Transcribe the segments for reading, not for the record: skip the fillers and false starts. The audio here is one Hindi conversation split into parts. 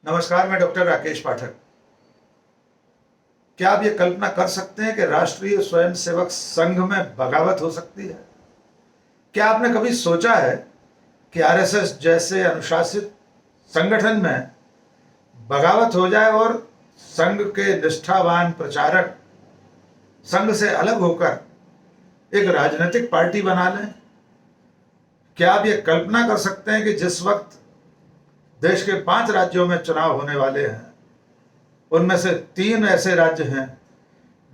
नमस्कार, मैं डॉक्टर राकेश पाठक। क्या आप ये कल्पना कर सकते हैं कि राष्ट्रीय स्वयंसेवक संघ में बगावत हो सकती है? क्या आपने कभी सोचा है कि आरएसएस जैसे अनुशासित संगठन में बगावत हो जाए और संघ के निष्ठावान प्रचारक संघ से अलग होकर एक राजनीतिक पार्टी बना लें? क्या आप ये कल्पना कर सकते हैं कि जिस वक्त देश के 5 राज्यों में चुनाव होने वाले हैं, उनमें से 3 ऐसे राज्य हैं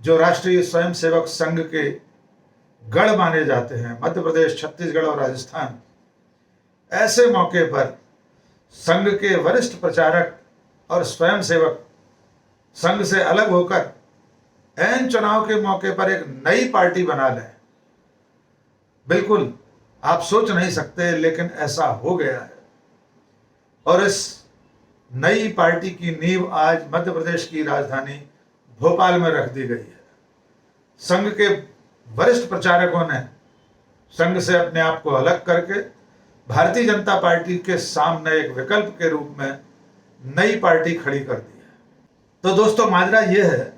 जो राष्ट्रीय स्वयंसेवक संघ के गढ़ माने जाते हैं, मध्य प्रदेश, छत्तीसगढ़ और राजस्थान। ऐसे मौके पर संघ के वरिष्ठ प्रचारक और स्वयंसेवक संघ से अलग होकर ऐन चुनाव के मौके पर एक नई पार्टी बना लें। बिल्कुल, आप सोच नहीं सकते, लेकिन ऐसा हो गया है। और इस नई पार्टी की नींव आज मध्य प्रदेश की राजधानी भोपाल में रख दी गई है। संघ के वरिष्ठ प्रचारकों ने संघ से अपने आप को अलग करके भारतीय जनता पार्टी के सामने एक विकल्प के रूप में नई पार्टी खड़ी कर दी है। तो दोस्तों, माजरा यह है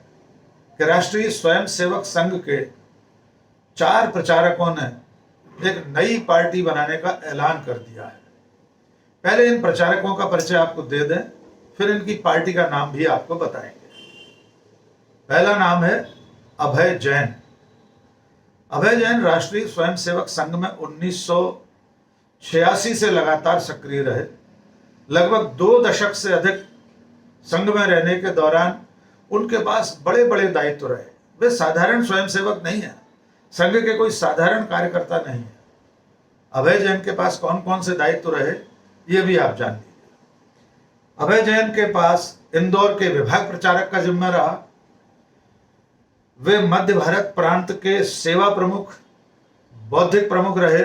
कि राष्ट्रीय स्वयंसेवक संघ के 4 प्रचारकों ने एक नई पार्टी बनाने का ऐलान कर दिया है। पहले इन प्रचारकों का परिचय आपको दे दें, फिर इनकी पार्टी का नाम भी आपको बताएंगे। पहला नाम है अभय जैन। अभय जैन राष्ट्रीय स्वयंसेवक संघ में 1986 से लगातार सक्रिय रहे। लगभग 2 दशक से अधिक संघ में रहने के दौरान उनके पास बड़े बड़े दायित्व रहे। वे साधारण स्वयंसेवक नहीं है, संघ के कोई साधारण कार्यकर्ता नहीं है। अभय जैन के पास कौन कौन से दायित्व रहे, ये भी आप जान लीजिए। अभय जैन के पास इंदौर के विभाग प्रचारक का जिम्मा रहा। वे मध्य भारत प्रांत के सेवा प्रमुख, बौद्धिक प्रमुख रहे।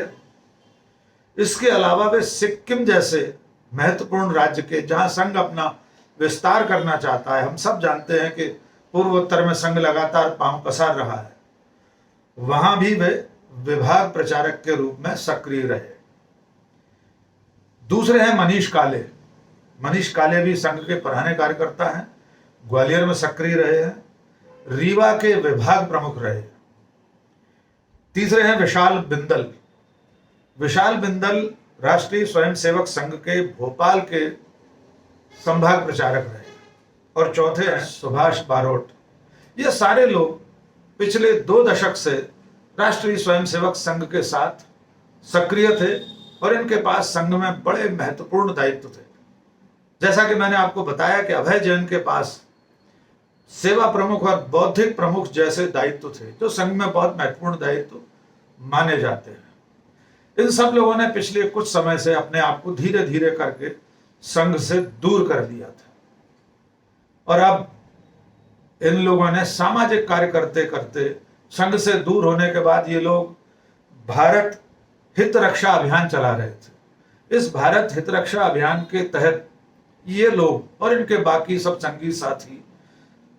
इसके अलावा वे सिक्किम जैसे महत्वपूर्ण राज्य के, जहां संघ अपना विस्तार करना चाहता है, हम सब जानते हैं कि पूर्वोत्तर में संघ लगातार पांव पसार रहा है, वहां भी वे विभाग प्रचारक के रूप में सक्रिय रहे। दूसरे हैं मनीष काले। मनीष काले भी संघ के पुराने कार्यकर्ता हैं, ग्वालियर में सक्रिय रहे हैं, रीवा के विभाग प्रमुख रहे। तीसरे हैं विशाल बिंदल। विशाल बिंदल राष्ट्रीय स्वयंसेवक संघ के भोपाल के संभाग प्रचारक रहे। और चौथे हैं सुभाष बारोट। ये सारे लोग पिछले 2 दशक से राष्ट्रीय स्वयंसेवक संघ के साथ सक्रिय थे और इनके पास संघ में बड़े महत्वपूर्ण दायित्व थे। जैसा कि मैंने आपको बताया कि अभय जैन के पास सेवा प्रमुख और बौद्धिक प्रमुख जैसे दायित्व थे, जो संघ में बहुत महत्वपूर्ण दायित्व माने जाते हैं। इन सब लोगों ने पिछले कुछ समय से अपने आप को धीरे धीरे करके संघ से दूर कर दिया था, और अब इन लोगों ने सामाजिक कार्य करते करते संघ से दूर होने के बाद ये लोग भारत हित रक्षा अभियान चला रहे थे। इस भारत हित रक्षा अभियान के तहत ये लोग और इनके बाकी सब संघी साथी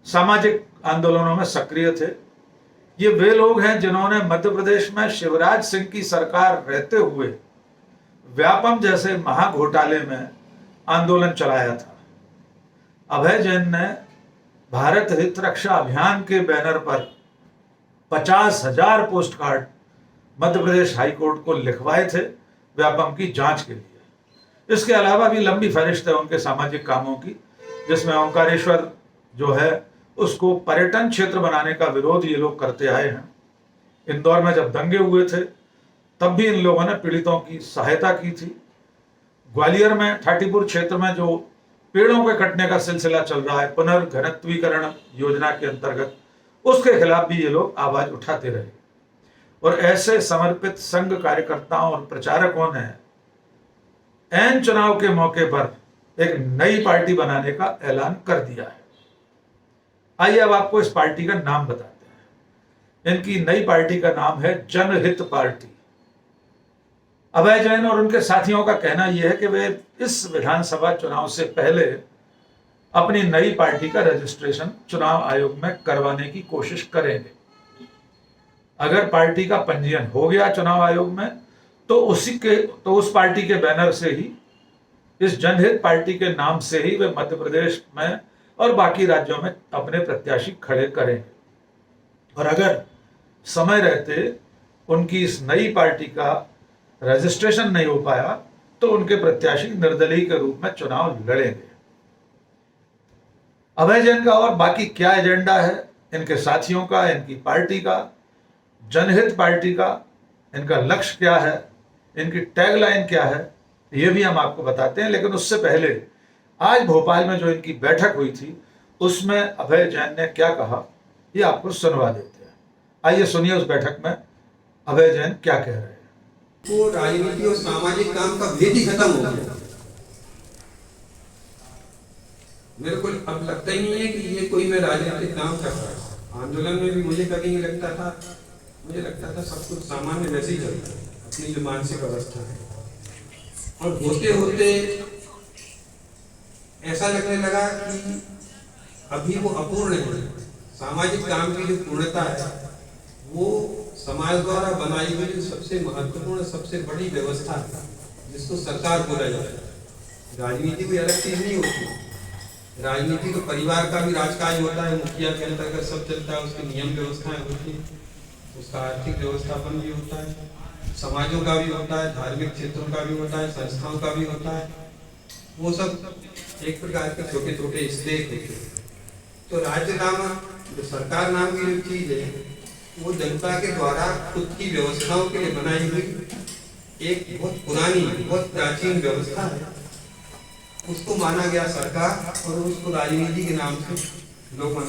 सामाजिक आंदोलनों में सक्रिय थे। ये वे लोग हैं जिन्होंने मध्य प्रदेश में शिवराज सिंह की सरकार रहते हुए व्यापम जैसे महाघोटाले में आंदोलन चलाया था। अभय जैन ने भारत हित रक्षा अभियान के बैनर पर 50,000 post card Madhya Pradesh high court को लिखवाए थे व्यापम की जांच के लिए। इसके अलावा भी लंबी फहरिस्त है उनके सामाजिक कामों की, जिसमें ओंकारेश्वर जो है उसको पर्यटन क्षेत्र बनाने का विरोध ये लोग करते आए हैं। इंदौर में जब दंगे हुए थे तब भी इन लोगों ने पीड़ितों की सहायता की थी। ग्वालियर में ठाटीपुर क्षेत्र में जो पेड़ों के कटने का सिलसिला चल रहा है पुनर्घनत्वीकरण योजना के अंतर्गत, उसके खिलाफ भी ये लोग आवाज उठाते रहे। और ऐसे समर्पित संघ कार्यकर्ताओं और प्रचारकों ने ऐन चुनाव के मौके पर एक नई पार्टी बनाने का ऐलान कर दिया है। आइए अब आपको इस पार्टी का नाम बताते हैं। इनकी नई पार्टी का नाम है जनहित पार्टी। अभय जैन और उनके साथियों का कहना यह है कि वे इस विधानसभा चुनाव से पहले अपनी नई पार्टी का रजिस्ट्रेशन चुनाव आयोग में करवाने की कोशिश करेंगे। अगर पार्टी का पंजीयन हो गया चुनाव आयोग में तो उस पार्टी के बैनर से ही इस जनहित पार्टी के नाम से ही वे मध्य प्रदेश में और बाकी राज्यों में अपने प्रत्याशी खड़े करेंगे। और अगर समय रहते उनकी इस नई पार्टी का रजिस्ट्रेशन नहीं हो पाया तो उनके प्रत्याशी निर्दलीय के रूप में चुनाव लड़ेंगे। अभय जैन का और बाकी क्या एजेंडा है, इनके साथियों का, इनकी पार्टी का, जनहित पार्टी का, इनका लक्ष्य क्या है, इनकी टैगलाइन क्या है, ये भी हम आपको बताते हैं। लेकिन उससे पहले आज भोपाल में जो इनकी बैठक हुई थी उसमें अभय जैन ने क्या कहा ये आपको सुनवा देते हैं। आइए सुनिए उस बैठक में अभय जैन क्या कह रहे हैं। वो राजनीति और सामाजिक काम का भेद ही खत्म हो गया। मेरे को अब लगता ही नहीं है कि ये कोई मैं राजनीतिक काम कर रहा हूँ। आंदोलन में भी मुझे कभी नहीं लगता था, मुझे लगता था सब कुछ सामान्य वैसे ही चलता है, अपनी जो मानसिक अवस्था है। और होते होते ऐसा लगने लगा कि अभी वो अपूर्ण है। सामाजिक काम की जो पूर्णता है वो समाज द्वारा बनाई हुई जो सबसे महत्वपूर्ण, सबसे बड़ी व्यवस्था है जिसको सरकार बोला जाता है। राजनीति कोई अलग चीज नहीं होती। राजनीति तो परिवार का भी राजकाज होता है, मुखिया के अंतर्गत सब चलता है, उसकी नियम व्यवस्थाएं होती है, उसका आर्थिक व्यवस्थापन भी होता है, समाजों का भी होता है, धार्मिक क्षेत्रों का भी होता है, संस्थाओं का भी होता है। वो सब एक प्रकार के छोटे छोटे स्टेक होते हैं। तो राज्य नाम, जो सरकार नाम की जो चीज है वो जनता के द्वारा खुद की व्यवस्थाओं के लिए बनाई हुई एक बहुत पुरानी, बहुत प्राचीन व्यवस्था है। उसको माना गया सरकार और उसको राजनीति के नाम से लोग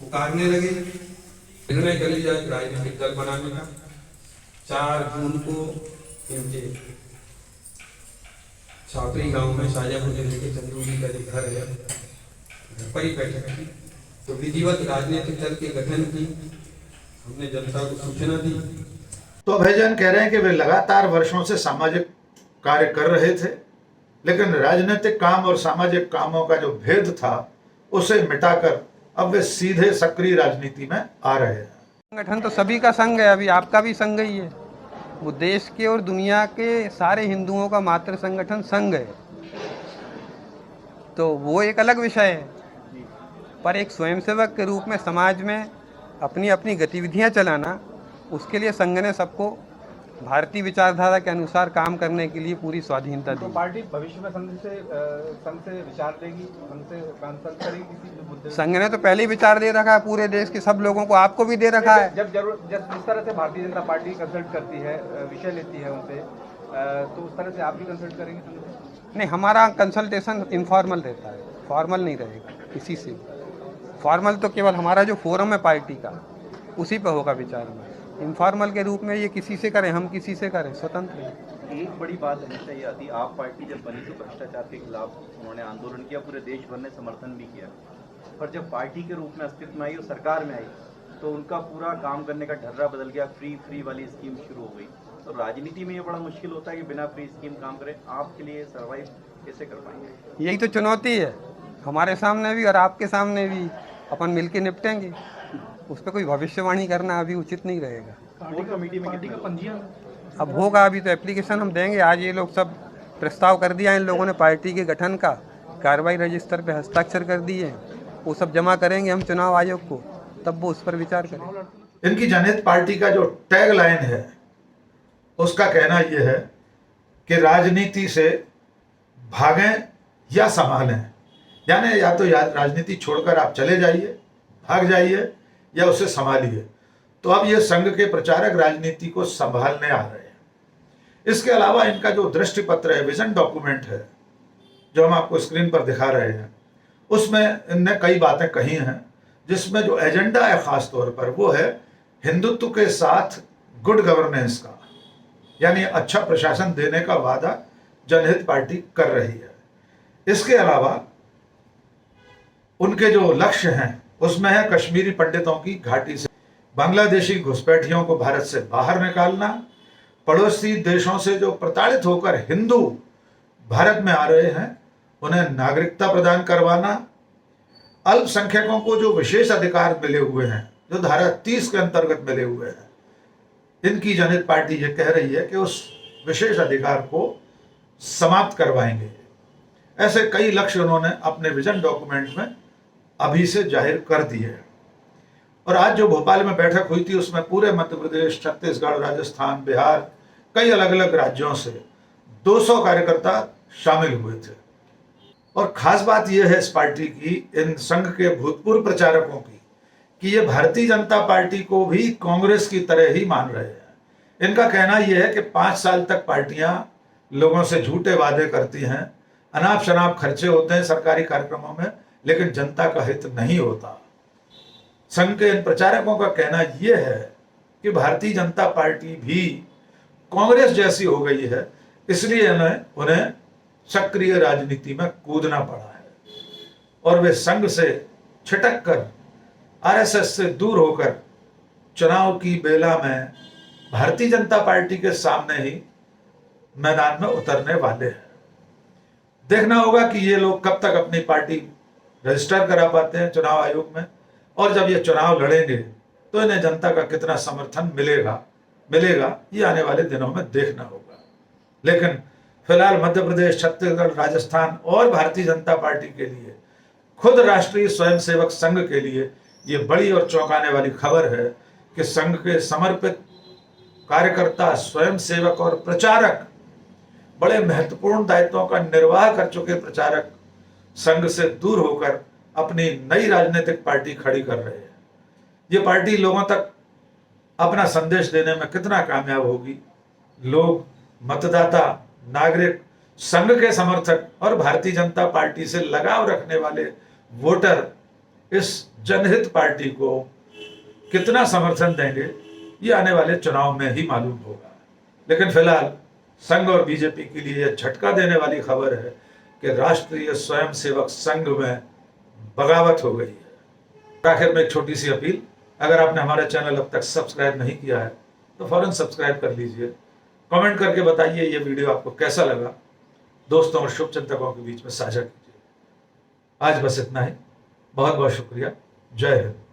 पुकारने लगे। निर्णय कर लिया राजनीतिक दल बनाने का। 4 जून को इनके छापरी गांव में शाजापुर जिले के चंदूरी का जो घर है, घर पर ही बैठक की। तो विधिवत राजनीतिक दल के गठन की हमने जनता को सूचना दी। तो अभय जैन कह रहे हैं कि वे लगातार वर्षों से सामाजिक कार्य कर रहे थे, लेकिन राजनीतिक काम और सामाजिक कामों का जो भेद था उसे मिटाकर अब वे सीधे सक्रिय राजनीति में आ रहे हैं। संगठन तो सभी का संघ है, अभी आपका भी संघ ही है। वो देश के और दुनिया के सारे हिंदुओं का मातृ संगठन संघ है, तो वो एक अलग विषय है। पर एक स्वयंसेवक के रूप में समाज में अपनी अपनी गतिविधियां चलाना, उसके लिए संघ ने सबको भारतीय विचारधारा के अनुसार काम करने के लिए पूरी स्वाधीनता दी। तो पार्टी भविष्य में संघ से विचार देगी, संघ से कंसल्ट करेगी किसी मुद्दे? संघ ने तो पहले ही विचार दे रखा है पूरे देश के सब लोगों को, आपको भी दे रखा है। जब जरूरत, जिस तरह से भारतीय जनता पार्टी कंसल्ट करती है, विषय लेती है उनसे, तो उस तरह से आप भी कंसल्ट करेंगे संघ से? नहीं, हमारा कंसल्टेशन इनफॉर्मल रहता है, फॉर्मल नहीं रहेगा किसी से। फॉर्मल तो केवल हमारा जो फोरम है पार्टी का, उसी पर होगा विचार में। इनफॉर्मल के रूप में ये किसी से करें, हम किसी से करें, स्वतंत्र है। एक बड़ी बात हमेशा ये आती, आप पार्टी जब बनी तो भ्रष्टाचार के खिलाफ उन्होंने आंदोलन किया, पूरे देश भर ने समर्थन भी किया। पर जब पार्टी के रूप में अस्तित्व में आई और सरकार में आई तो उनका पूरा काम करने का ढर्रा बदल गया, फ्री वाली स्कीम शुरू हो गई। तो राजनीति में ये बड़ा मुश्किल होता है कि बिना फ्री स्कीम काम करें। आपके लिए सर्वाइव कैसे कर पाएंगे? यही तो चुनौती है हमारे सामने भी और आपके सामने भी। अपन मिलके निपटेंगे, उस पर कोई भविष्यवाणी करना अभी उचित नहीं रहेगा। कोर कमेटी में कितनी का पंजीयन अब होगा, अभी तो एप्लीकेशन हम देंगे। आज ये लोग सब प्रस्ताव कर दिया इन लोगों ने पार्टी के गठन का, कार्रवाई रजिस्टर पे हस्ताक्षर कर दिए, वो सब जमा करेंगे हम चुनाव आयोग को, तब वो उस पर विचार करें। इनकी जनहित पार्टी का जो टैग लाइन है उसका कहना यह है कि राजनीति से भागें या संभालें, यानी या तो राजनीति छोड़कर आप चले जाइए, भाग जाइए, या उसे संभालिए। तो अब ये संघ के प्रचारक राजनीति को संभालने आ रहे हैं। इसके अलावा इनका जो दृष्टि पत्र है, विजन डॉक्यूमेंट है, जो हम आपको स्क्रीन पर दिखा रहे हैं, उसमें इनने कई बातें कही हैं, जिसमें जो एजेंडा है खास तौर पर वो है हिंदुत्व के साथ गुड गवर्नेंस का, यानी अच्छा प्रशासन देने का वादा जनहित पार्टी कर रही है। इसके अलावा उनके जो लक्ष्य हैं उसमें है कश्मीरी पंडितों की घाटी से बांग्लादेशी घुसपैठियों को भारत से बाहर निकालना, पड़ोसी देशों से जो प्रताड़ित होकर हिंदू भारत में आ रहे हैं उन्हें नागरिकता प्रदान करवाना, अल्पसंख्यकों को जो विशेष अधिकार मिले हुए हैं, जो धारा 30 के अंतर्गत मिले हुए हैं, इनकी जनहित पार्टी ये कह रही है कि उस विशेष अधिकार को समाप्त करवाएंगे। ऐसे कई लक्ष्य उन्होंने अपने विजन डॉक्यूमेंट में अभी से जाहिर कर दिए हैं। और आज जो भोपाल में बैठक हुई थी उसमें पूरे मध्य प्रदेश, छत्तीसगढ़, राजस्थान, बिहार, कई अलग अलग राज्यों से 200 कार्यकर्ता शामिल हुए थे। और खास बात यह है इस पार्टी की, इन संघ के भूतपूर्व प्रचारकों की, कि ये भारतीय जनता पार्टी को भी कांग्रेस की तरह ही मान रहे हैं। इनका कहना यह है कि 5 साल तक पार्टियां लोगों से झूठे वादे करती हैं, अनाप शनाप खर्चे होते हैं सरकारी कार्यक्रमों में, लेकिन जनता का हित नहीं होता। संघ के इन प्रचारकों का कहना यह है कि भारतीय जनता पार्टी भी कांग्रेस जैसी हो गई है, इसलिए उन्हें सक्रिय राजनीति में कूदना पड़ा है और वे संघ से छिटक कर आरएसएस से दूर होकर चुनाव की बेला में भारतीय जनता पार्टी के सामने ही मैदान में उतरने वाले हैं। देखना होगा कि ये लोग कब तक अपनी पार्टी रजिस्टर करा पाते हैं चुनाव आयोग में, और जब ये चुनाव लड़ेंगे तो इन्हें जनता का कितना समर्थन मिलेगा ये आने वाले दिनों में देखना होगा। लेकिन फिलहाल मध्य प्रदेश, छत्तीसगढ़, राजस्थान और भारतीय जनता पार्टी के लिए, खुद राष्ट्रीय स्वयंसेवक संघ के लिए ये बड़ी और चौंकाने वाली खबर है कि संघ के समर्पित कार्यकर्ता, स्वयंसेवक और प्रचारक, बड़े महत्वपूर्ण दायित्वों का निर्वाह कर चुके प्रचारक संघ से दूर होकर अपनी नई राजनीतिक पार्टी खड़ी कर रहे हैं। ये पार्टी लोगों तक अपना संदेश देने में कितना कामयाब होगी, लोग, मतदाता, नागरिक, संघ के समर्थक और भारतीय जनता पार्टी से लगाव रखने वाले वोटर इस जनहित पार्टी को कितना समर्थन देंगे ये आने वाले चुनाव में ही मालूम होगा। लेकिन फिलहाल संघ और बीजेपी के लिए यह झटका देने वाली खबर है कि राष्ट्रीय स्वयंसेवक संघ में बगावत हो गई है। आखिर में एक छोटी सी अपील, अगर आपने हमारा चैनल अब तक सब्सक्राइब नहीं किया है तो फौरन सब्सक्राइब कर लीजिए। कमेंट करके बताइए ये वीडियो आपको कैसा लगा, दोस्तों और शुभचिंतकों के बीच में साझा कीजिए। आज बस इतना ही, बहुत बहुत शुक्रिया। जय हिंद।